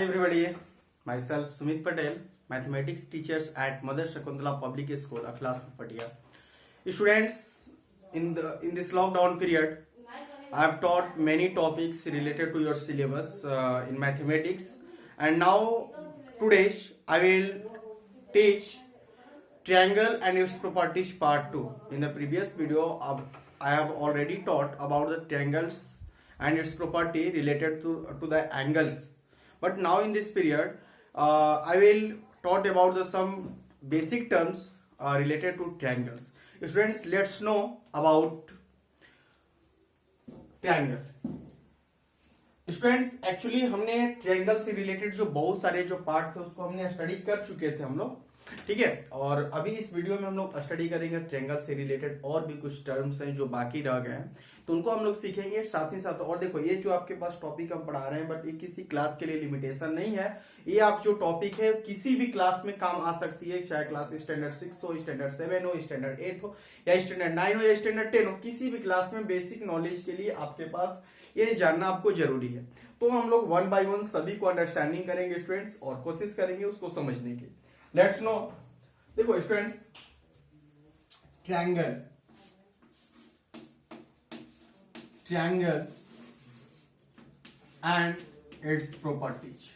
Everybody, myself Sumit Patel, mathematics teachers at Mother Shakuntala Public School, Akhlaspur, Patia. Students, in this lockdown period, I have taught many topics related to your syllabus in mathematics, and now today I will teach triangle and its properties part 2. In the previous video, I have already taught about the triangles and its property related to the angles. But now in this period, I will talk about some basic terms related to triangles. Students, let's know about triangle. Students actually हमने triangle से related जो बहुत सारे जो part थे उसको हमने study कर चुके थे हम लोग, ठीक है। और अभी इस वीडियो में हम लोग स्टडी करेंगे ट्रायंगल से रिलेटेड और भी कुछ टर्म्स हैं जो बाकी रह गए हैं, तो उनको हम लोग सीखेंगे साथ ही साथ। और देखो, ये जो आपके पास टॉपिक हम पढ़ा रहे हैं, बट ये किसी क्लास के लिए लिमिटेशन नहीं है। ये आप जो टॉपिक है किसी भी क्लास में काम आ सकती है, चाहे क्लास स्टैंडर्ड 6 हो, स्टैंडर्ड 7 हो, स्टैंडर्ड 8 हो, या स्टैंडर्ड 9 हो, या स्टैंडर्ड 10 हो। किसी भी क्लास में बेसिक नॉलेज के लिए आपके पास ये जानना आपको जरूरी है। तो हम लोग वन बाय वन सभी को अंडरस्टैंडिंग करेंगे स्टूडेंट्स, और कोशिश करेंगे उसको समझने की। Let's know. देखो students, triangle and its properties,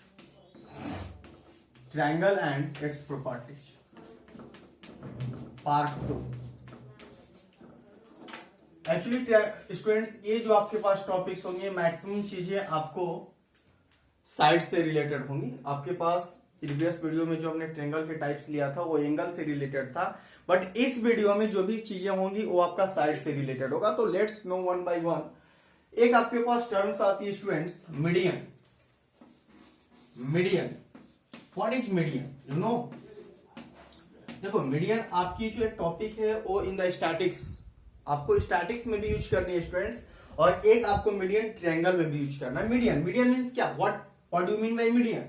triangle and its properties part 2। Actually students, ये जो आपके पास टॉपिक्स होंगे मैक्सिमम चीजें आपको साइड से रिलेटेड होंगी। आपके पास प्रीवियस वीडियो में जो हमने ट्रायंगल के टाइप्स लिया था वो एंगल से रिलेटेड था, बट इस वीडियो में जो भी चीजें होंगी वो आपका साइड से रिलेटेड होगा। तो let's no one by one. एक आपके पास टर्म्स आती है students, median. Median, what is median? You know, देखो मीडियन आपकी जो एक टॉपिक है वो इन द स्टैटिक्स, आपको स्टैटिक्स में भी यूज करनी है स्टूडेंट्स, और एक आपको मीडियन ट्रायंगल में भी यूज करना है। मीडियन, मीडियन मींस क्या? What do you mean by median?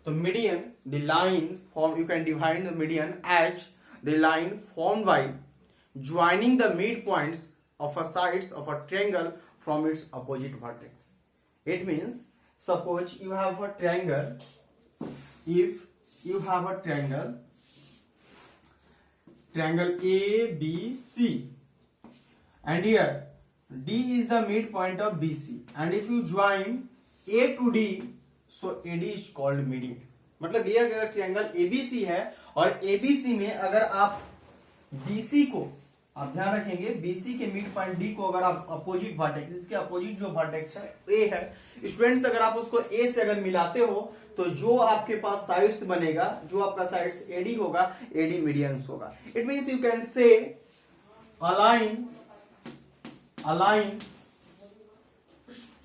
तो median, the line form, you can divide the median as the line formed by joining the mid points of a sides of a triangle from its opposite vertex. It means, suppose you have a triangle. If you have a triangle ABC, and here D is the midpoint of BC, and if you join A to D, so AD is called median. मतलब ये अगर triangle ABC है और ABC में अगर आप BC को, आप ध्यान रखेंगे, BC के मिड पॉइंट D को अगर आप अपोजिट वर्टेक्स, इसके अपोजिट जो वर्टेक्स है A है स्टूडेंट्स, अगर आप उसको A से अगर मिलाते हो तो जो आपके पास साइड्स बनेगा, जो आपका साइड्स AD होगा, AD मीडियंस होगा। It means you can say a line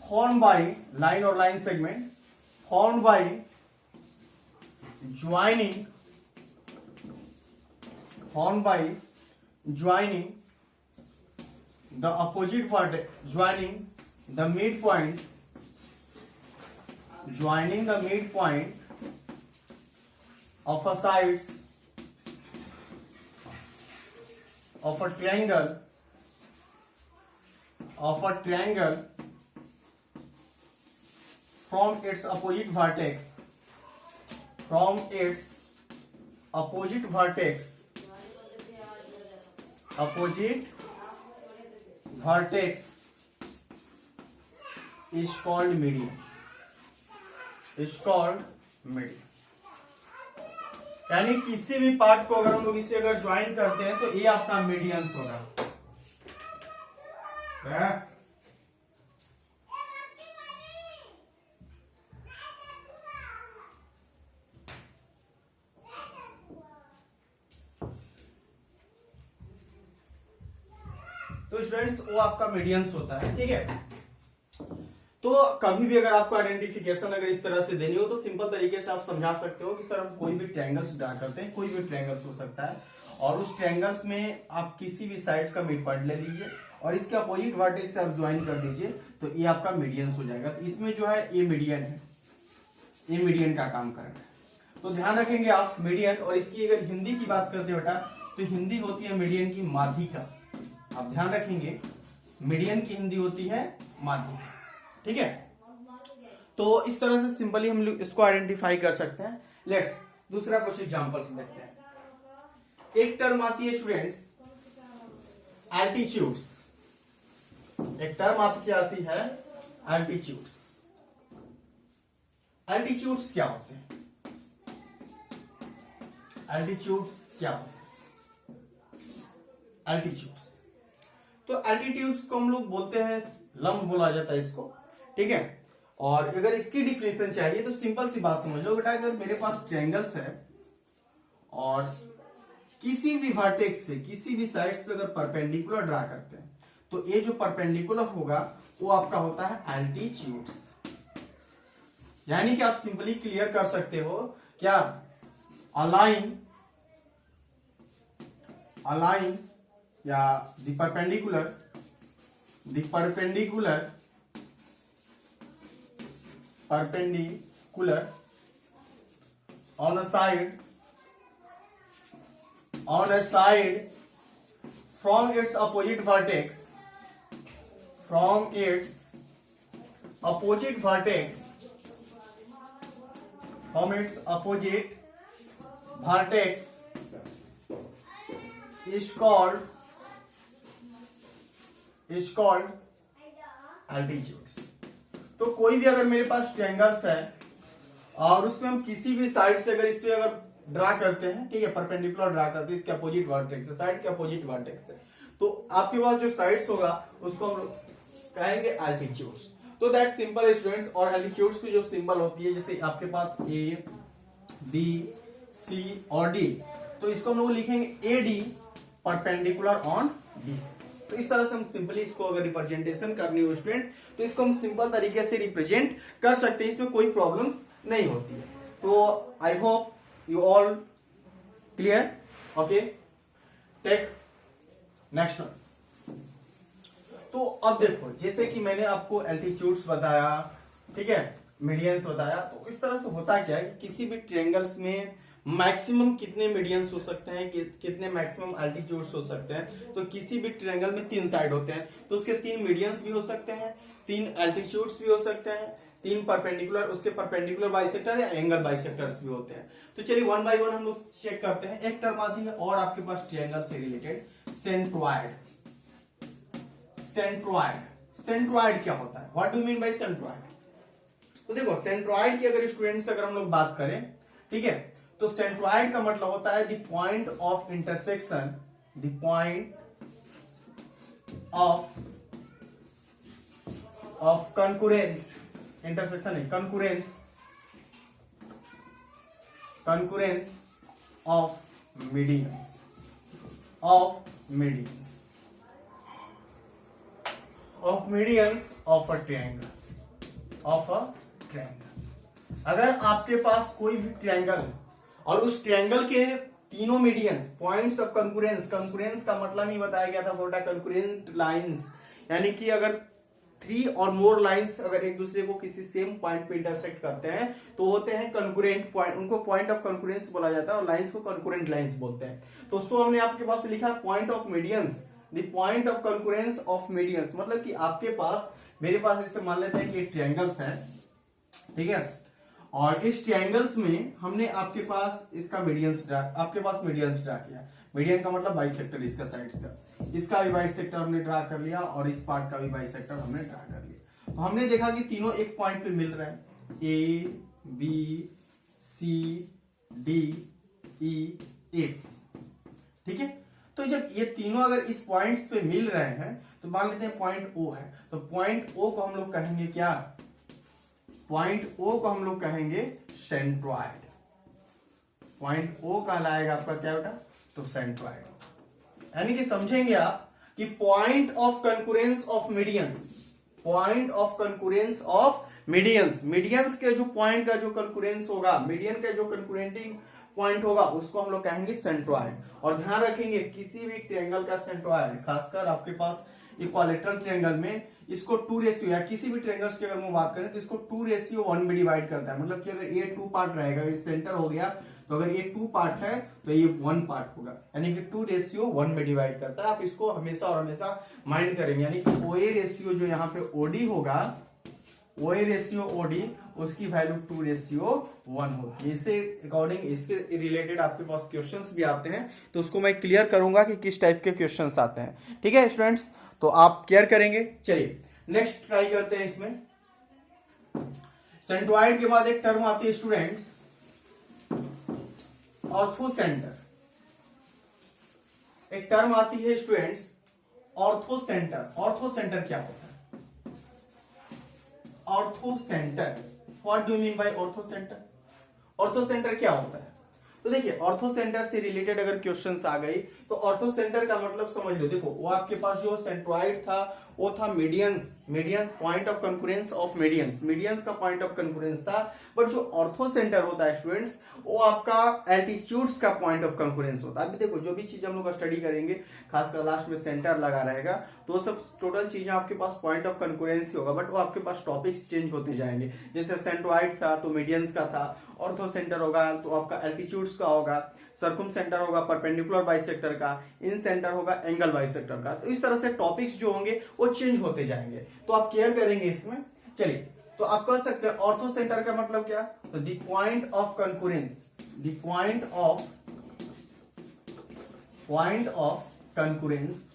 form by line और line segment form by joining the opposite vertex, joining the midpoint of a sides of a triangle from its opposite vertex is called median. यानी किसी भी part को अगर हम लोग इसे अगर ज्वाइन करते हैं तो ये आपका मीडियंस होगा। तो स्टूडेंट्स, वो आपका मीडियंस होता है, ठीक है। तो कभी भी अगर आपको आइडेंटिफिकेशन अगर इस तरह से देनी हो तो सिंपल तरीके से आप समझा सकते हो कि सर हम कोई भी ट्रायंगल्स ड्रा करते हैं, कोई भी ट्रायंगल्स हो सकता है, और उस ट्रायंगल्स में आप किसी भी साइड्स का मिड पॉइंट ले लीजिए और इसके अपोजिट वर्टेक्स से आप ज्वाइन कर दीजिए, तो ये आपका मीडियंस हो जाएगा। तो इसमें जो है ये मीडियन है, ये मीडियन का काम कर रहा है। तो ध्यान रखेंगे आप मीडियन, और इसकी अगर हिंदी की बात करते हो बेटा तो हिंदी होती है मीडियन की माध्यिका। आप ध्यान रखेंगे मीडियन की हिंदी होती है माध्यिका, ठीक है। तो इस तरह से सिंपली हम लोग इसको आइडेंटिफाई कर सकते हैं। लेट्स दूसरा कुछ एग्जांपल्स देखते हैं। एक टर्म आती है स्टूडेंट्स एल्टीट्यूड्स, एक टर्म आपकी आती है एल्टीट्यूड्स। एल्टीट्यूड्स क्या होते हैं? एल्टीट्यूड्स क्या होते हैं? एल्टीट्यूड्स, तो एल्टीट्यूड्स को हम लोग बोलते हैं लंब बोला जाता है इसको, ठीक है। और अगर इसकी डिफिनेशन चाहिए तो सिंपल सी बात समझ लो बेटा, अगर मेरे पास ट्रायंगल्स है और किसी भी वर्टेक्स से किसी भी साइड्स पे अगर परपेंडिकुलर ड्रा करते हैं तो ये जो परपेंडिकुलर होगा वो आपका होता है एल्टीट्यूड्स। यानी कि आप सिंपली क्लियर कर सकते हो क्या, अलाइन या the perpendicular on a side from its opposite vertex is called altitudes। तो कोई भी अगर मेरे पास ट्रायंगल्स है और उसमें हम किसी भी साइड से अगर इस पे अगर ड्रा करते हैं, ठीक है, परपेंडिकुलर ड्रा करते हैं इसके अपोजिट वर्टेक्स से, साइड के अपोजिट वर्टेक्स से, तो आपके पास जो साइड्स होगा उसको हम कहेंगे एल्टीट्यूड्स। तो दैट सिंपल स्टूडेंट्स। और एल्टीट्यूड्स की जो सिंबल होती है, जैसे आपके पास ए बी सी और डी, तो इसको हम लोग लिखेंगे A D perpendicular on D C. तो इस तरह से हम सिंपली इसको अगर रिप्रेजेंटेशन करनी हो स्टूडेंट तो इसको हम सिंपल तरीके से रिप्रेजेंट कर सकते हैं, इसमें कोई प्रॉब्लम्स नहीं होती है। तो I hope you all clear. Okay, take next one. तो अब देखो, जैसे कि मैंने आपको एल्टीट्यूड्स बताया, ठीक है, मीडियंस बताया, तो इस तरह से होता क्या है कि किसी भी ट्रायंगल्स में मैक्सिमम कितने मीडियंस हो सकते हैं, कितने मैक्सिमम एल्टीट्यूड्स हो सकते हैं। तो किसी भी ट्रायंगल में 3 साइड होते हैं तो उसके 3 मीडियंस भी हो सकते हैं, 3 एल्टीट्यूड्स भी हो सकते हैं, 3 परपेंडिकुलर, उसके परपेंडिकुलर बाइसेक्टर या एंगल बाइसेक्टर्स भी होते हैं। तो चलिए 1 बाय 1 हम लोग चेक करते हैं। एक टर्म आती है और आपके पास ट्रायंगल से रिलेटेड सेंट्रॉइड। सेंट्रॉइड क्या होता है? What do you mean bye centroid? तो देखो, सेंट्रॉइड की अगर स्टूडेंट्स अगर हम लोग बात करें, ठीक है, तो सेंट्रॉइड का मतलब होता है the point of intersection, the point of concurrence, intersection है concurrence of medians of a triangle. अगर आपके पास कोई भी ट्रायंगल और उस ट्रायंगल के तीनों मीडियंस, पॉइंट्स ऑफ कंकरेंस का मतलब ही बताया गया था फोटा कंकरेंट लाइंस, यानी कि अगर 3 और मोर लाइंस अगर एक दूसरे को किसी सेम पॉइंट पे इंटरसेक्ट करते हैं तो होते हैं कंकरेंट पॉइंट, उनको पॉइंट ऑफ कंकरेंस बोला जाता है और लाइंस को कंकरेंट लाइंस बोलते हैं। तो सो हमने आपके पास लिखा point of medians, the point of concurrence of medians, मतलब कि आपके पास, मेरे पास इसे मान लेते हैं कि ट्रायंगल्स है, ठीक है, और इस ट्रायंगल्स में हमने आपके पास इसका मीडियंस ड्रा किया। मीडियन का मतलब बाइसेक्टर इसका साइड्स का, इसका भी बाइसेक्टर हमने ड्रा कर लिया और इस पार्ट का भी बाइसेक्टर हमने ड्रा कर लिया। तो हमने देखा कि तीनों एक पॉइंट पे मिल रहे हैं, A B C D E F, ठीक है। तो जब ये तीनों अगर इस पॉइंट्स पे मिल रहे हैं तो मान लेते हैं पॉइंट ओ है, तो पॉइंट ओ को हम लोग कहेंगे क्या? पॉइंट ओ को हम लोग कहेंगे सेंट्रॉइड। पॉइंट ओ कहलाएगा आपका क्या बेटा? तो सेंट्रॉइड। यानी कि समझेंगे आप कि point of concurrence of medians, medians के जो पॉइंट का जो कंकरेंस होगा, मीडियन का जो कंकरेंटिंग पॉइंट होगा उसको हम लोग कहेंगे सेंट्रॉइड। और ध्यान रखेंगे किसी भी ट्रायंगल का सेंट्रॉइड, खासकर आपके पास इक्विलैटरल ट्रायंगल में, इसको 2 रेशियो या किसी भी ट्रायंगल्स की अगर हम बात करें तो इसको 2:1 में डिवाइड करता है। मतलब कि अगर ये 2 पार्ट रहेगा, अगर सेंटर हो गया तो अगर ये 2 पार्ट है तो ये 1 पार्ट होगा, यानी कि 2:1 में डिवाइड करता है। आप इसको हमेशा और हमेशा माइंड करेंगे, यानी कि OA रेशियो जो यहाँ पे OD होगा, OA रेशियो OD उसकी वैल्यू 2:1 होती है। इससे अकॉर्डिंग इसके रिलेटेड आपके पास क्वेश्चंस भी आते हैं, तो उसको मैं क्लियर करूंगा कि किस टाइप के क्वेश्चंस आते हैं। ठीक है स्टूडेंट्स, तो आप केयर करेंगे। चलिए नेक्स्ट ट्राई करते हैं। इसमें सेंट्रॉइड के बाद एक टर्म आती है स्टूडेंट्स, ऑर्थोसेंटर। एक टर्म आती है स्टूडेंट्स ऑर्थोसेंटर। ऑर्थोसेंटर क्या होता है? Orthocentre, what do you mean by orthocentre? Orthocentre क्या होता है? तो देखिए ऑर्थोसेंटर से रिलेटेड अगर क्वेश्चंस आ गई तो ऑर्थोसेंटर का मतलब समझ लो। देखो वो आपके पास जो सेंट्रॉइड था वो था medians, point of concurrence of medians का पॉइंट ऑफ कंकरेंस था। बट जो ऑर्थोसेंटर होता है स्टूडेंट्स वो आपका एल्टीट्यूड्स का पॉइंट ऑफ कंकरेंस होता है। अभी देखो जो भी चीज हम लोग स्टडी करेंगे, खासकर लास्ट में सेंटर लगा रहेगा, तो सब टोटल चीजें आपके पास पॉइंट ऑफ कंकरेंस ही होगा, बट वो आपके पास टॉपिक्स चेंज होते जाएंगे। जैसे सेंट्रॉइड था तो मीडियंस का था, ऑर्थोसेंटर होगा तो आपका एल्टीट्यूड्स का होगा, सर्कुम सेंटर होगा परपेंडिकुलर बाइसेक्टर का, इन सेंटर होगा एंगल बाइसेक्टर का। तो इस तरह से टॉपिक्स जो होंगे वो चेंज होते जाएंगे, तो आप केयर करेंगे इसमें। चलिए तो आप कह सकते हैं ऑर्थोसेंटर का मतलब क्या? तो the point of concurrence, the point of concurrence,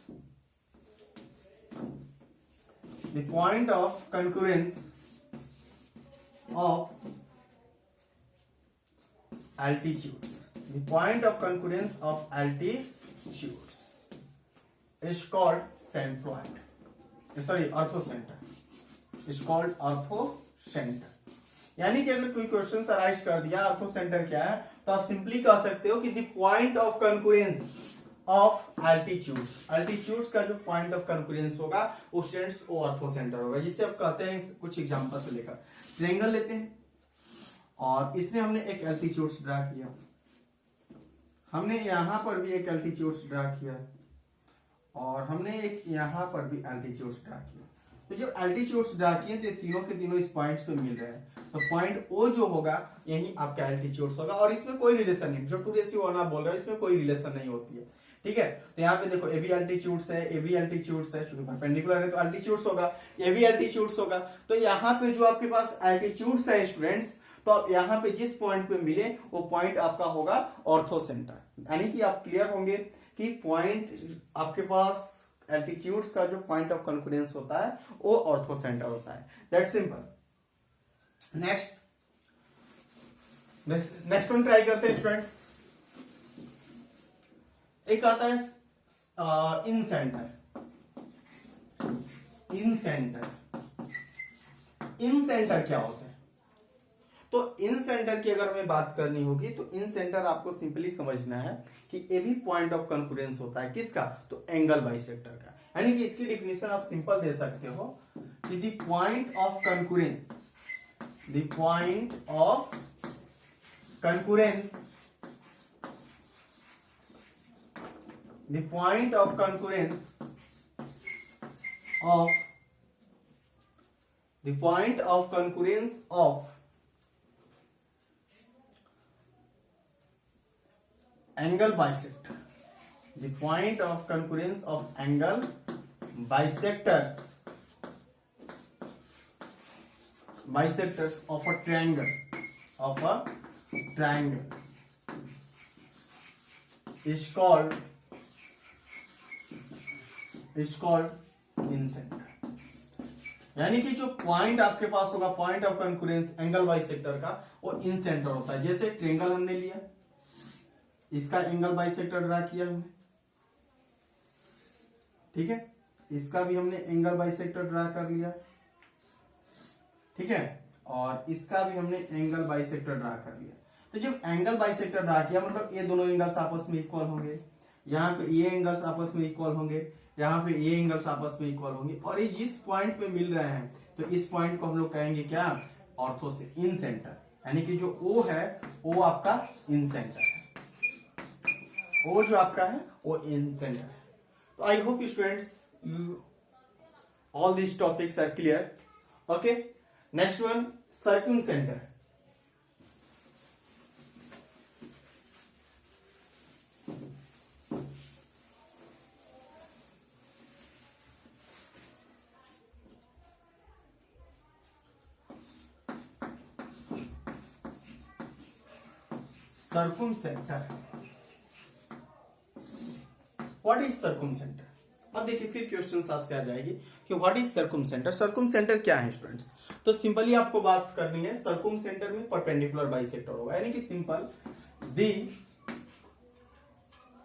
the point of concurrence of altitudes, the point of concurrence of altitudes is called centroid, sorry orthocenter, is called orthocenter। यानी कि अगर कोई क्वेश्चन अराइज कर दिया ऑर्थोसेंटर क्या है, तो आप सिंपली कह सकते हो कि the point of concurrence of altitudes, altitudes का जो पॉइंट ऑफ कंकरेंस होगा वो स्टूडेंट्स वो ऑर्थोसेंटर होगा। जिससे आप कहते हैं कुछ एग्जांपल से लेकर ट्रायंगल लेते हैं और इसमें हमने एक एल्टीट्यूड्स ड्रा किया, हमने यहां पर भी एक एल्टीट्यूड्स ड्रा किया और हमने एक यहां पर भी एल्टीट्यूड्स ड्रा किया। तो जब एल्टीट्यूड्स ड्रा किए तो तीनों के तीनों इस पॉइंट्स पे मिल रहे हैं, तो पॉइंट ओ जो होगा यही आपका एल्टीट्यूड्स होगा और इसमें कोई रिलेशन नहीं। जो 2:1 आप बोल रहे हो इसमें कोई रिलेशन नहीं होती है। ठीक है, तो यहाँ पे देखो ए बी एल्टीट्यूड्स है, ए बी एल्टीट्यूड्स है, चूंकि परपेंडिकुलर है तो एल्टीट्यूड्स होगा, ए बी एल्टीट्यूड्स होगा। तो यहाँ पे जो आपके पास एल्टीट्यूड्स है स्टूडेंट्स, तो आप यहाँ पे जिस पॉइंट पे मिले वो पॉइंट आपका होगा ऑर्थोसेंटर। यानी कि आप क्लियर होंगे कि पॉइंट आपके पास एल्टीट्यूड्स का जो पॉइंट ऑफ कंकरेंस होता है वो ऑर्थोसेंटर होता है। That's simple. Next one try करते हैं स्टूडेंट्स। एक आता है इन सेंटर। इन सेंटर क्या होता है? तो इन सेंटर की अगर हमें बात करनी होगी तो इन सेंटर आपको सिंपली समझना है कि ए भी पॉइंट ऑफ कंकरेंस होता है किसका? तो एंगल बाइसेक्टर का। यानी कि इसकी डिफिनेशन आप सिंपल दे सकते हो कि the point of concurrence, the point of concurrence, the point of concurrence of, the point of concurrence of angle bisector, the point of concurrence of angle bisectors of a triangle, is called in center। यानी कि जो point आपके पास होगा point of concurrence angle bisector का वो इन centre होता है। जैसे ट्रायंगल हमने लिया, इसका एंगल बाइसेक्टर ड्रा किया हमने, ठीक है, इसका भी हमने एंगल बाइसेक्टर ड्रा कर लिया, ठीक है, और इसका भी हमने एंगल बाइसेक्टर ड्रा कर लिया। तो जब एंगल बाइसेक्टर ड्रा किया मतलब ये दोनों एंगल्स आपस में इक्वल होंगे, यहाँ पे ये एंगल्स आपस में इक्वल होंगे, यहाँ पे ये एंगल्स आपस में इक्वल होंगे, और ये जिस पॉइंट पे मिल रहे हैं तो इस पॉइंट को हम लोग कहेंगे क्या? ऑर्थो से इन सेंटर। यानी कि जो O है वो आपका इन सेंटर है, O जो आपका है वो इन सेंटर है। तो I hope students you all these topics are clear. Okay, next one circumcentre. Circumcentre. What is circumcentre? अब देखिए फिर क्वेश्चन आपसे आ जाएगी कि what is circumcentre. Circumcentre क्या है स्टूडेंट्स? तो सिंपली आपको बात करनी है, सर्कुम सेंटर में परपेंडिकुलर बाइसेक्टर होगा, यानी कि simple the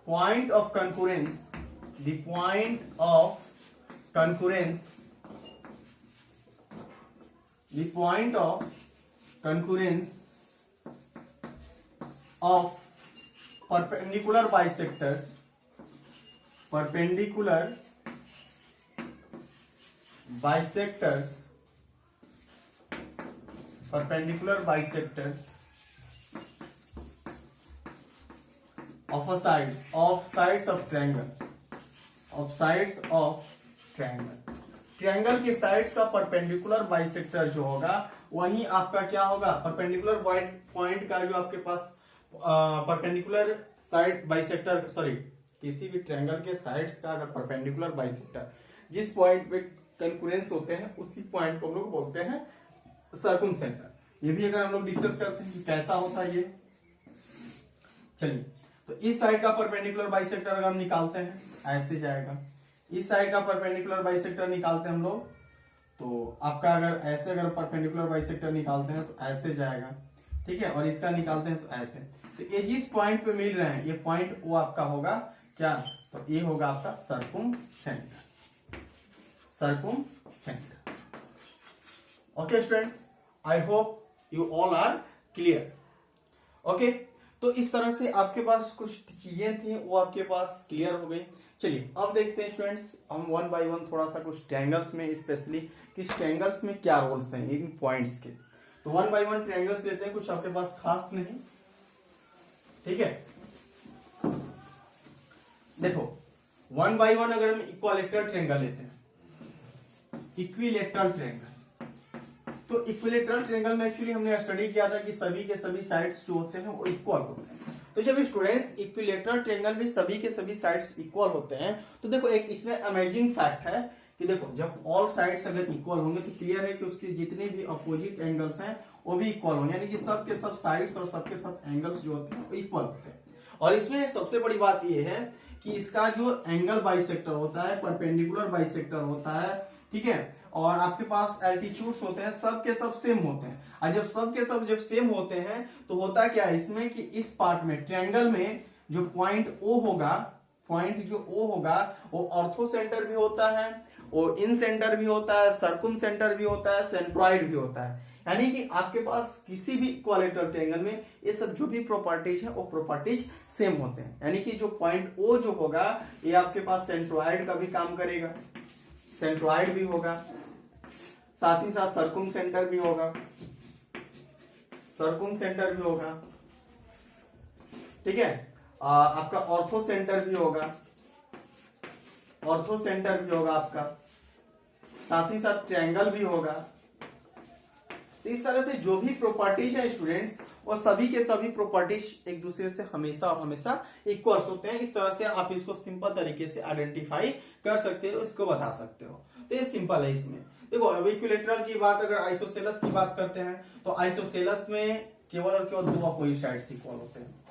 point of concurrence, the point of concurrence, the point of concurrence of perpendicular bisectors, perpendicular bisectors, perpendicular bisectors of a sides of triangle, of sides of triangle, triangle के sides का perpendicular bisector जो होगा वही आपका क्या होगा, perpendicular point का जो आपके पास परपेंडिकुलर साइड बाइसेक्टर, सॉरी किसी भी ट्रायंगल के साइड्स का अगर परपेंडिकुलर बाइसेक्टर जिस पॉइंट पे कंकरेंस होते हैं उसी पॉइंट को हम लोग बोलते हैं सर्कुम सेंटर। ये भी अगर हम लोग डिस्कस करते हैं कि कैसा होता है ये, चलिए तो इस साइड का परपेंडिकुलर बाइसेक्टर अगर हम निकालते हैं ऐसे जाएगा, इस साइड का परपेंडिकुलर बाइसेक्टर निकालते हैं हम लोग तो आपका अगर ऐसे अगर परपेंडिकुलर बाइसेक्टर निकालते हैं तो ऐसे जाएगा, ठीक है, और इसका निकालते हैं तो ऐसे। तो ये जिस पॉइंट पे मिल रहे हैं ये पॉइंट वो आपका होगा क्या, तो ये होगा आपका circumcentre, circumcentre. Okay students, I hope you all are clear. Okay, तो इस तरह से आपके पास कुछ चीजें थी वो आपके पास क्लियर हो गई। चलिए अब देखते हैं स्टूडेंट्स हम वन बाय वन थोड़ा सा कुछ ट्रायंगल्स में, स्पेशली कि ट्रायंगल्स में क्या रोल्स हैं इन पॉइंट्स के। तो वन बाय वन ट्रायंगल्स लेते हैं, कुछ आपके पास खास नहीं, ठीक है। देखो वन बाय वन अगर हम इक्विलैटरल ट्रायंगल लेते हैं, इक्विलैटरल ट्रायंगल, तो इक्विलैटरल ट्रायंगल में एक्चुअली हमने स्टडी किया था कि सभी के सभी साइड्स जो होते हैं वो इक्वल होते हैं। तो जब स्टूडेंट्स इक्विलैटरल ट्रायंगल में सभी के सभी साइड्स इक्वल होते हैं तो देखो एक इसमें अमेजिंग फैक्ट है कि देखो जब ऑल साइड्स अगर इक्वल होंगे तो क्लियर है कि उसके जितने भी अपोजिट एंगल्स हैं वो भी इक्वल होंगे, यानी कि सब के सब साइड्स और सबके सब एंगल्स जो होते हैं वो इक्वल होते हैं। और इसमें सबसे बड़ी बात यह है कि इसका जो एंगल बाइसेक्टर होता है, परपेंडिकुलर बाइसेक्टर होता है, ठीक है, और आपके पास एल्टीट्यूड्स होते हैं, सब के सब सेम होते हैं। और जब सब के सब जब सेम होते हैं तो होता क्या है इसमें कि इस पार्ट में ट्रायंगल में जो पॉइंट ओ होगा, पॉइंट जो ओ होगा वो ऑर्थो सेंटर भी होता है, वो इन सेंटर भी होता है, सर्कुम सेंटर भी होता है, सेंट्रॉइड भी होता है। यानी कि आपके पास किसी भी इक्विलैटरल ट्रायंगल में ये सब जो भी प्रॉपर्टीज है वो प्रॉपर्टीज सेम होते हैं। यानी कि जो पॉइंट ओ जो होगा ये आपके पास सेंट्रॉइड का भी काम करेगा, सेंट्रॉइड भी होगा, साथ ही साथ सर्कुम सेंटर भी होगा, सर्कुम सेंटर भी होगा, ठीक है, आपका ऑर्थो सेंटर भी होगा, ऑर्थो सेंटर भी होगा आपका, साथ ही साथ ट्रायंगल भी होगा। तो इस तरह से जो भी प्रॉपर्टीज है स्टूडेंट्स वो सभी के सभी प्रॉपर्टीज एक दूसरे से हमेशा और हमेशा इक्वल्स होते हैं। इस तरह से आप इसको सिंपल तरीके से आइडेंटिफाई कर सकते हो, इसको बता सकते हो। तो ये सिंपल है। इसमें देखो अब इक्विलैटरल की बात, अगर आइसोसेलस की बात करते हैं तो आइसोसेलस में केवल और केवल दो अपोजिट साइड्स इक्वल होते हैं।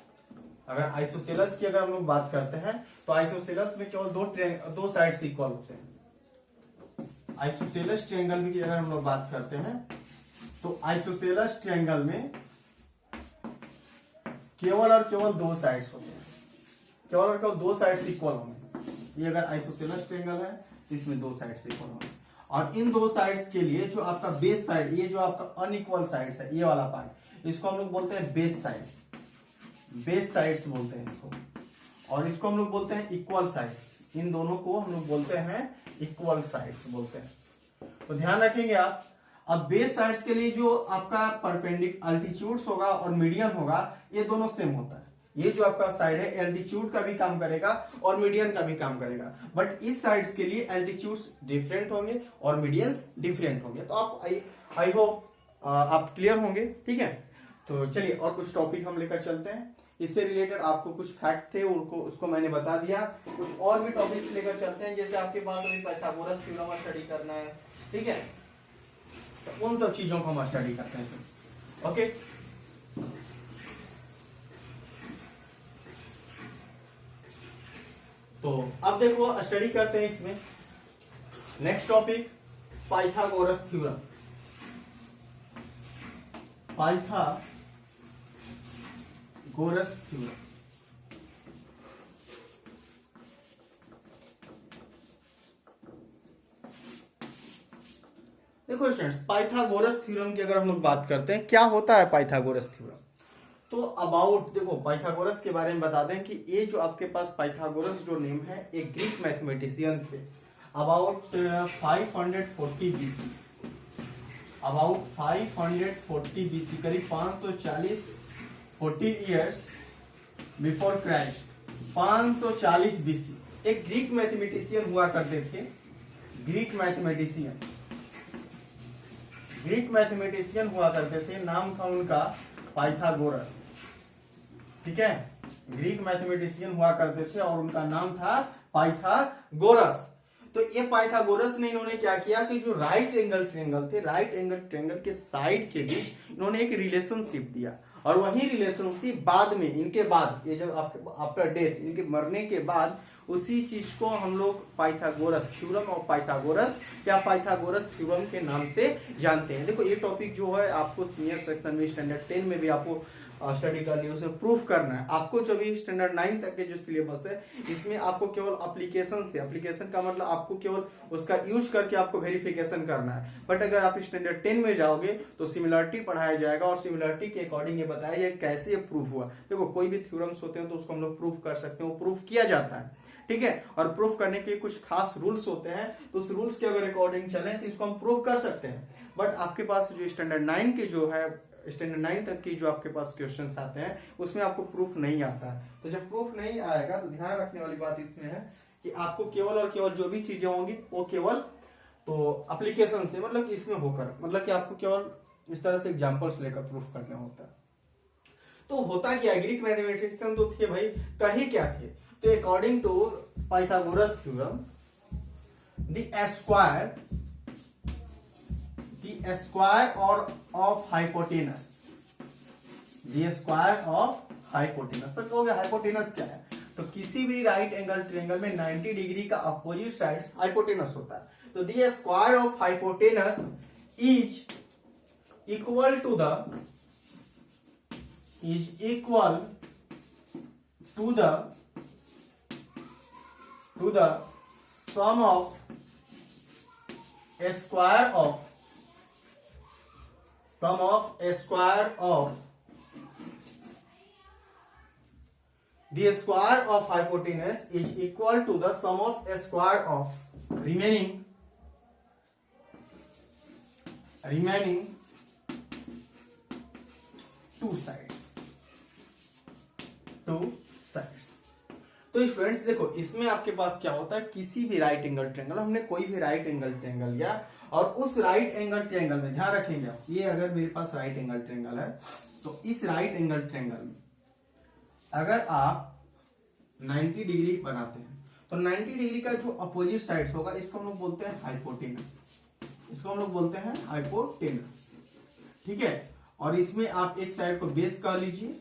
अगर आइसोसेलस की अगर हम लोग बात करते हैं तो आइसोसेलस में केवल दो साइड्स इक्वल होते हैं। आइसोसेलस ट्रायंगल की अगर हम लोग बात करते हैं तो आइसोसेलस ट्रायंगल में केवल और केवल दो साइड्स होते हैं, केवल और केवल दो साइड्स इक्वल होंगे। ये अगर आइसोसेलस ट्रायंगल है तो इसमें दो साइड्स इक्वल होंगे, और इन दो साइड्स के लिए जो आपका बेस साइड, ये जो आपका अनइक्वल साइड्स है, ये वाला पार्ट, इसको हम लोग बोलते हैं बेस साइड, बेस साइड्स बोलते हैं इसको, और इसको हम लोग बोलते हैं इक्वल साइड्स। इन दोनों को हम लोग बोलते हैं इक्वल साइड्स बोलते हैं। तो ध्यान रखेंगे आप। अब बेस साइड्स के लिए जो आपका परपेंडिकुलर अल्टीट्यूड्स होगा और मीडियन होगा, ये दोनों सेम होता है। ये जो आपका साइड है एल्टीट्यूड का भी काम करेगा और मीडियन का भी काम करेगा, बट इस साइड्स के लिए एल्टीट्यूड्स डिफरेंट होंगे और मीडियंस डिफरेंट होंगे। तो आप आई होप आप क्लियर होंगे, ठीक है। तो चलिए और कुछ टॉपिक हम लेकर चलते हैं। इससे रिलेटेड आपको कुछ फैक्ट थे उसको मैंने बता दिया। कुछ और भी टॉपिक्स लेकर चलते हैं, जैसे आपके पास अभी पाइथागोरस थ्योरम स्टडी करना है, ठीक है, तो उन सब चीजों को हम स्टडी करते हैं। ओके, तो अब देखो स्टडी करते हैं इसमें next topic Pythagoras theorem. Pythagoras theorem देखो स्टूडेंट्स, पाइथागोरस थ्योरम की अगर हम लोग बात करते हैं, क्या होता है पाइथागोरस थ्योरम। तो अबाउट देखो पाइथागोरस के बारे में बता दें कि ये जो आपके पास पाइथागोरस जो नेम है एक ग्रीक मैथमेटिशियन थे अबाउट 540 बीसी, अबाउट 540 बीसी, करीब 40 इयर्स बिफोर क्राइस्ट, 540 बीसी एक ग्रीक मैथमेटिशियन हुआ करते थे। ग्रीक मैथमेटिशियन हुआ करते थे, नाम था उनका पाइथागोरस। ठीक है, ग्रीक मैथमेटिशियन हुआ करते थे और उनका नाम था पाइथागोरस। तो ये पाइथागोरस ने इन्होंने क्या किया कि जो राइट एंगल ट्रायंगल थे, राइट एंगल ट्रायंगल के साइड के बीच इन्होंने एक रिलेशनशिप दिया और वही रिलेशनशिप बाद में इनके बाद ये जब आफ्टर डेथ इनके मरने के बाद उसी चीज को हम लोग पाइथागोरस थ्योरम और पाइथागोरस या पाइथागोरस थ्योरम के नाम से जानते हैं। देखो ये टॉपिक जो है आपको सीनियर सेक्शन में स्टैंडर्ड 10 में भी आपको स्टडी करनी है, उसमें प्रूफ करना है। आपको जो भी स्टैंडर्ड 9 तक के जो सिलेबस है इसमें आपको केवल एप्लीकेशन से, एप्लीकेशन का मतलब आपको केवल उसका यूज करके आपको वेरिफिकेशन करना है। बट अगर आप स्टैंडर्ड 10 में जाओगे तो सिमिलरिटी पढ़ाया जाएगा और सिमिलरिटी के अकॉर्डिंग ये बताया जाए कैसे ये प्रूफ हुआ। देखो कोई भी थ्योरम्स होते हैं तो उसको हम लोग प्रूफ कर सकते हैं, वो प्रूफ किया जाता है। ठीक है, और प्रूफ करने के कुछ खास रूल्स होते हैं, तो उस रूल्स के अगर अकॉर्डिंग चले तो इसको हम प्रूफ कर सकते हैं। बट आपके पास जो स्टैंडर्ड 9 के जो है, स्टैंडर्ड 9 तक की जो आपके पास क्वेश्चंस आते हैं उसमें आपको प्रूफ नहीं आता है। तो जब प्रूफ नहीं आएगा तो ध्यान रखने वाली बात इसमें है कि आपको केवल और केवल जो भी चीजें होंगी वो केवल तो एप्लीकेशन से, मतलब कि इसमें होकर, मतलब कि आपको केवल इस तरह से एग्जांपल्स लेकर प्रूफ करना होता है। तो होता क्या, ग्रीक मैथमेटिशियन तो थे भाई, कही क्या थे, तो according to Pythagoras theorem the square और of hypotenuse, the square of hypotenuse. तो कहोगे हाइपोटेनस क्या है, तो किसी भी राइट एंगल ट्रायंगल में 90 डिग्री का अपोजिट साइड्स हाइपोटेनस होता है। तो the square of hypotenuse is equal to the sum of a square of the square of hypotenuse is equal to the sum of a square of remaining two sides। तो students देखो इसमें आपके पास क्या होता है, किसी भी राइट एंगल ट्रायंगल, हमने कोई भी राइट एंगल ट्रायंगल लिया और उस राइट एंगल ट्रायंगल में ध्यान रखेंगे आप, ये अगर मेरे पास राइट एंगल ट्रायंगल है तो इस राइट एंगल ट्रायंगल में अगर आप 90 डिग्री बनाते हैं तो 90 डिग्री का जो अपोजिट साइड होगा इसको हम लोग बोलते हैं हाइपोटेनस। ठीक है, और इसमें आप एक साइड को बेस कर लीजिए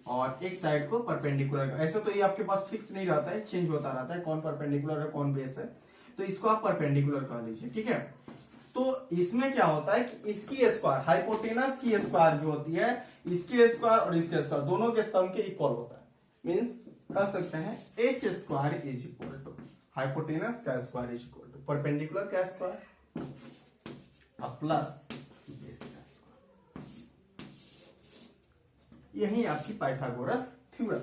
और एक साइड को परपेंडिकुलर। ऐसा तो ये आपके पास फिक्स नहीं रहता है, चेंज होता रहता है, कौन परपेंडिकुलर है कौन बेस है, तो इसको आप परपेंडिकुलर कर लीजिए। ठीक है, तो इसमें क्या होता है कि इसकी स्क्वायर, हाइपोटेनस की स्क्वायर जो होती है, इसकी स्क्वायर और इसके स्क्वायर दोनों के सम के इक्वल होता है। मींस कर सकते हैं h square is equal to hypotenuse का square is equal to perpendicular का स्क्वायर प्लस बेस का स्क्वायर। यही आपकी पाइथागोरस थ्योरम।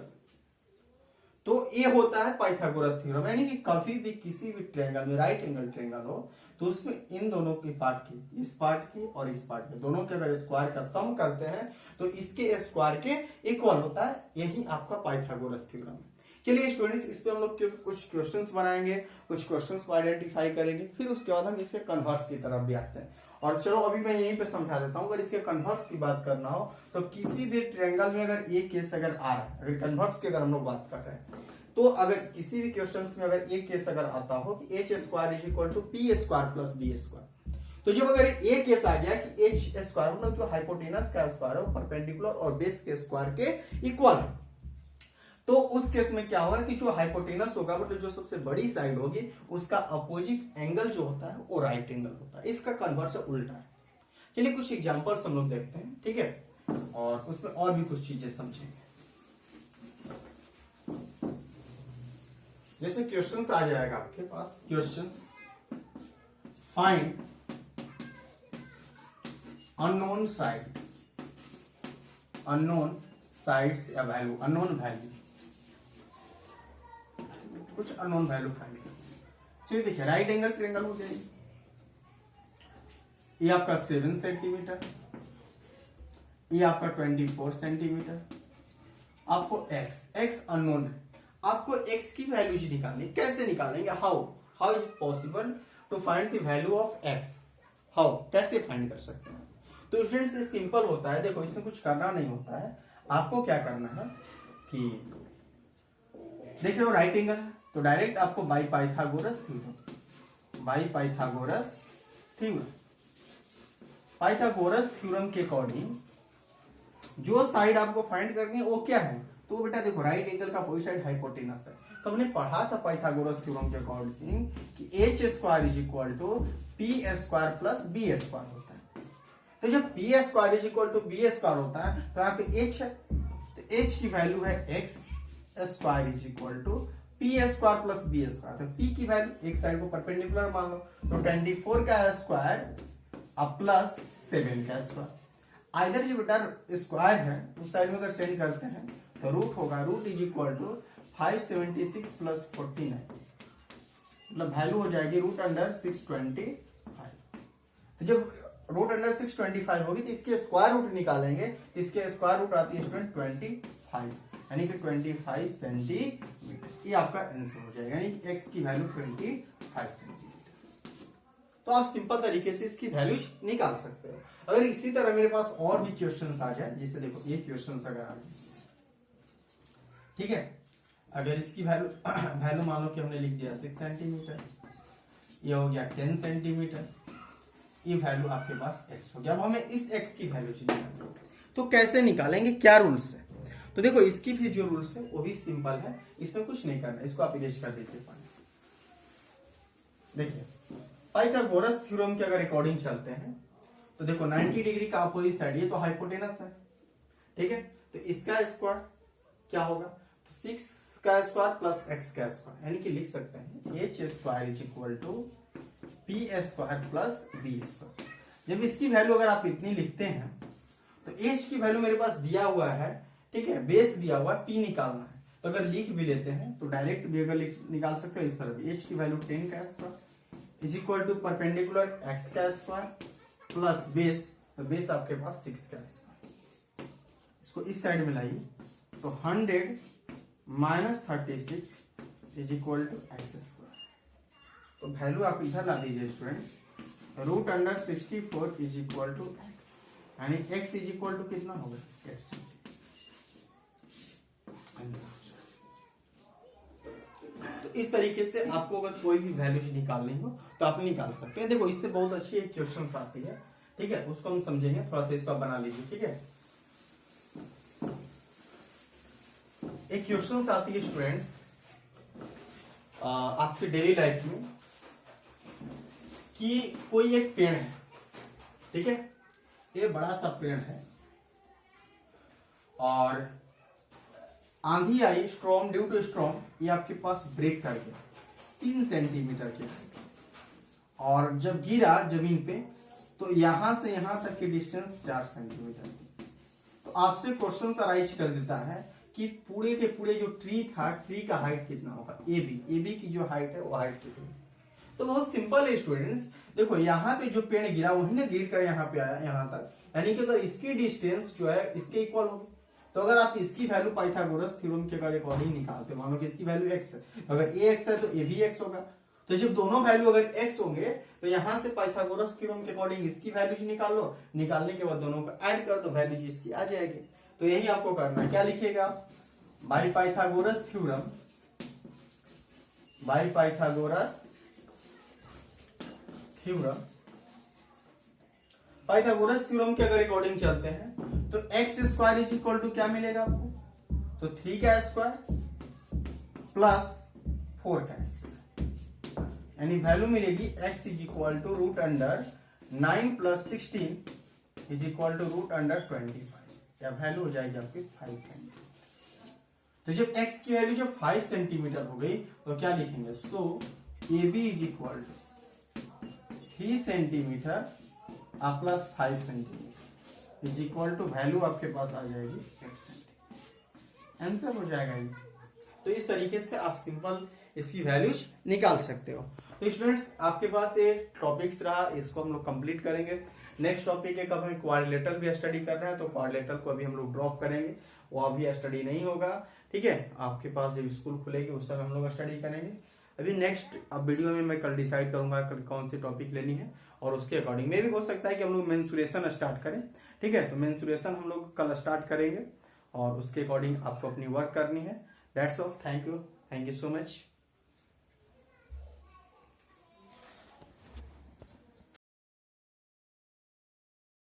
तो ये होता है पाइथागोरस थ्योरम, यानी कि कभी भी किसी भी ट्रायंगल में, राइट एंगल ट्रायंगल हो तो उसमें इन दोनों के पार्ट की, इस पार्ट की और इस पार्ट के, दोनों के अगर स्क्वायर का सम करते हैं तो इसके स्क्वायर के इक्वल होता है। यही आपका पाइथागोरस थ्योरम है। चलिए स्टूडेंट्स, इस पे हम लोग कुछ क्वेश्चंस बनाएंगे, कुछ क्वेश्चंस को आइडेंटिफाई करेंगे, फिर उसके बाद हम इसके कन्वर्स की तरफ भी आते हैं। और चलो अभी मैं यहीं पे समझा देता हूं, अगर इसके कन्वर्स की बात करना हो तो किसी भी ट्रायंगल में अगर एक केस अगर आ रहा है, अगर कन्वर्स की अगर हम लोग बात कर रहे हैं, तो अगर किसी भी क्वेश्चंस में अगर एक केस अगर आता हो कि h square is equal to p square plus b square, तो जब अगर एक केस आ गया कि h स्क्वायर मतलब जो हाइपोटेनस का स्क्वायर है परपेंडिकुलर और बेस के स्क्वायर के इक्वल है, तो उस केस में क्या होगा कि जो हाइपोटेनस होगा मतलब जो सबसे बड़ी साइड होगी उसका अपोजिट एंगल जो होता है वो राइट एंगल होता है। इसका कन्वर्स उल्टा है। चलिए कुछ एग्जांपल्स हम लोग देखते हैं, ठीक है, और उसमें और भी कुछ चीजें समझेंगे। जैसे क्वेश्चंस आ जाएगा आपके पास, questions find unknown side, unknown sides या वैल्यू, अननोन वैल्यू, कुछ अननोन वैल्यू फाइंड करें। चलिए देखिए, राइट एंगल ट्रायंगल हो जाएगी, ये आपका 7 सेंटीमीटर, ये आपका 24 सेंटीमीटर। आपको x अननोन है, आपको x की वैल्यूज निकालनी। कैसे निकालेंगे? How is it possible to find the value of x? How, कैसे फाइंड कर सकते हैं? तो स्टूडेंट्स ये सिंपल होता है, देखो इसमें कुछ करना नहीं होता है। आपको क्या करना है कि देख रहे हो राइट एंगल है, तो डायरेक्ट आपको by Pythagoras theorem, by Pythagoras theorem, Pythagoras theorem के अकॉर्डिंग जो साइड आपको फाइंड करनी है वो क्या है? तो बेटा देखो, राइट एंगल का अपोजिट साइड हाइपोटेनस है। तो हमने पढ़ा था पाइथागोरस थ्योरम के अकॉर्डिंग कि h square is equal to P square plus B square होता है। तो जब P square is equal to B square होता है तो यहाँ पे h है, तो h की वैल्यू है x square is equal to P square plus B square. तो p की वैल्यू एक साइड को परपेंडिकुलर मान लो, तो 24 का स्क्वायर अब प्लस 7 का स्क्वायर। आइधर जो बेटा स्क्वायर है उस साइड में अगर सेंड करते हैं तो रूट होगा, root is equal to 576 plus 49, मतलब वैल्यू हो जाएगी रूट अंडर 625। तो जब रूट अंडर 625 होगी तो इसके स्क्वायर रूट निकालेंगे, इसके स्क्वायर रूट आती है स्टूडेंट 25, यानी कि 25 सेंटीमीटर। ये आपका आंसर हो जाएगा, यानी कि x की वैल्यू 25 सेंटीमीटर। तो आप सिंपल तरीके से इसकी वैल्यूज निकाल सकते हो। अगर इसी तरह मेरे पास और भी क्वेश्चंस आ जाए, जैसे देखो ये क्वेश्चंस अगर आ जाए, ठीक है, अगर इसकी वैल्यू मान लो कि हमने लिख दिया 6 सेंटीमीटर, ये हो गया 10 सेंटीमीटर, ये वैल्यू आपके पास x हो गया। अब हमें इस x की वैल्यू निकालनी, तो कैसे निकालेंगे, क्या रूल्स है? तो देखो इसकी भी जो रूल्स है वो भी सिंपल है, इसमें कुछ नहीं करना, इसको आप इरेज कर दीजिए। देखिए पाइथागोरस थ्योरम के अगर अकॉर्डिंग चलते हैं तो देखो 90 डिग्री का अपोजिट साइड, ये तो हाइपोटेनस है, ठीक है, तो इसका स्क्वायर क्या होगा? तो 6 का स्क्वायर प्लस x का स्क्वायर, यानी कि लिख सकते हैं h square is equal to P square plus B square. जब इसकी वैल्यू अगर आप इतनी लिखते हैं तो h की वैल्यू मेरे पास दिया हुआ है, ठीक है, बेस दिया हुआ है, p निकालना है। तो अगर लिख भी लेते हैं तो डायरेक्ट भी अगर निकाल सकते हो इस तरह भी, h की वैल्यू 10 का square is equal to perpendicular x का स्क्वायर प्लस बेस, तो बेस आपके पास 6 का स्क्वायर। इसको इस साइड में लाइए तो 100 minus 36 is equal to X square. तो वैल्यू आप इधर ला दीजिए students, root under 64 is equal to X, यानी x इज इक्वल टू कितना होगा? 8 आंसर। तो इस तरीके से आपको अगर कोई भी वैल्यूज निकालनी हो तो आप निकाल सकते हैं। देखो इससे बहुत अच्छी एक क्वेश्चन आती है, ठीक है, उसको हम समझेंगे, थोड़ा सा इसको आप बना लीजिए, ठीक है। एक क्वेश्चन आती है स्टूडेंट्स आपकी डेली लाइफ में कि कोई एक पेड़ है, ठीक है, ये बड़ा सा पेड़ है और आंधी आई, स्ट्रॉम, ड्यू टू स्ट्रॉम ये आपके पास ब्रेक कर गया 3 सेंटीमीटर के, और जब गिरा जमीन पे तो यहां से यहां तक की डिस्टेंस 4 सेंटीमीटर। तो आपसे क्वेश्चन अराइज कर देता है कि पूरे के पूरे जो ट्री था, ट्री का हाइट कितना होगा? ए बी की जो हाइट है वो हाइट कितनी? तो बहुत सिंपल है स्टूडेंट्स, देखो यहाँ पे जो पेड़ गिरा वही ना गिर कर यहाँ पे आया यहाँ तक, यानी कि अगर इसकी डिस्टेंस जो है इसके इक्वल होगी। तो अगर आप इसकी वैल्यू पाइथागोरस थ्योरम के अकॉर्डिंग निकालते हो, मानो कि इसकी वैल्यू x है, तो अगर a x है तो a भी x होगा। तो जब दोनों वैल्यू अगर x होंगे तो यहां से पाइथागोरस थ्योरम के अकॉर्डिंग इसकी वैल्यू निकालो, निकालने के बाद दोनों को ऐड कर दो, वैल्यू इसकी आ जाएगी। तो यही आपको करना है। क्या लिखिएगा? By Pythagoras theorem, by Pythagoras theorem, Pythagoras theorem के अगर अकॉर्डिंग चलते हैं तो X square is equal to क्या मिलेगा आपको? तो 3 का स्क्वायर प्लस 4 का स्क्वायर, यानी वैल्यू मिलेगी x is equal to root under 9 plus 16 is equal to root under 25, या वैल्यू हो जाएगी आपकी 5 सेंटीमीटर। तो जब x की वैल्यू जब 5 सेंटीमीटर हो गई तो क्या लिखेंगे, so A B is equal to 3 centimetre plus 5 centimetre is equal to value आपके पास आ जाएगी 8 सेंटीमीटर। आंसर हो जाएगा ये। तो इस तरीके से आप सिंपल इसकी वैल्यूज निकाल सकते हो। तो स्टूडेंट्स आपके पास ये टॉपिक्स रहा, इसको हम लोग कंप्लीट करेंगे। नेक्स्ट टॉपिक है, कब हमें क्वाड्रिलेटरल भी स्टडी कर रहे हैं तो क्वाड्रिलेटरल को अभी हम लोग ड्रॉप करेंगे, वो अभी स्टडी नहीं होगा। ठीक है, आपके पास जब स्कूल खुलेगी उस समय हम लोग स्टडी करेंगे। अभी नेक्स्ट अब वीडियो में मैं कल डिसाइड करूंगा कौन सी टॉपिक लेनी है, और उसके अकॉर्डिंग में भी हो सकता है कि हम लोग मेंसुरेशन स्टार्ट करें। ठीक है, तो मेंसुरेशन हम लोग कल स्टार्ट करेंगे और उसके अकॉर्डिंग आपको अपनी वर्क करनी है। That's all, thank you so much.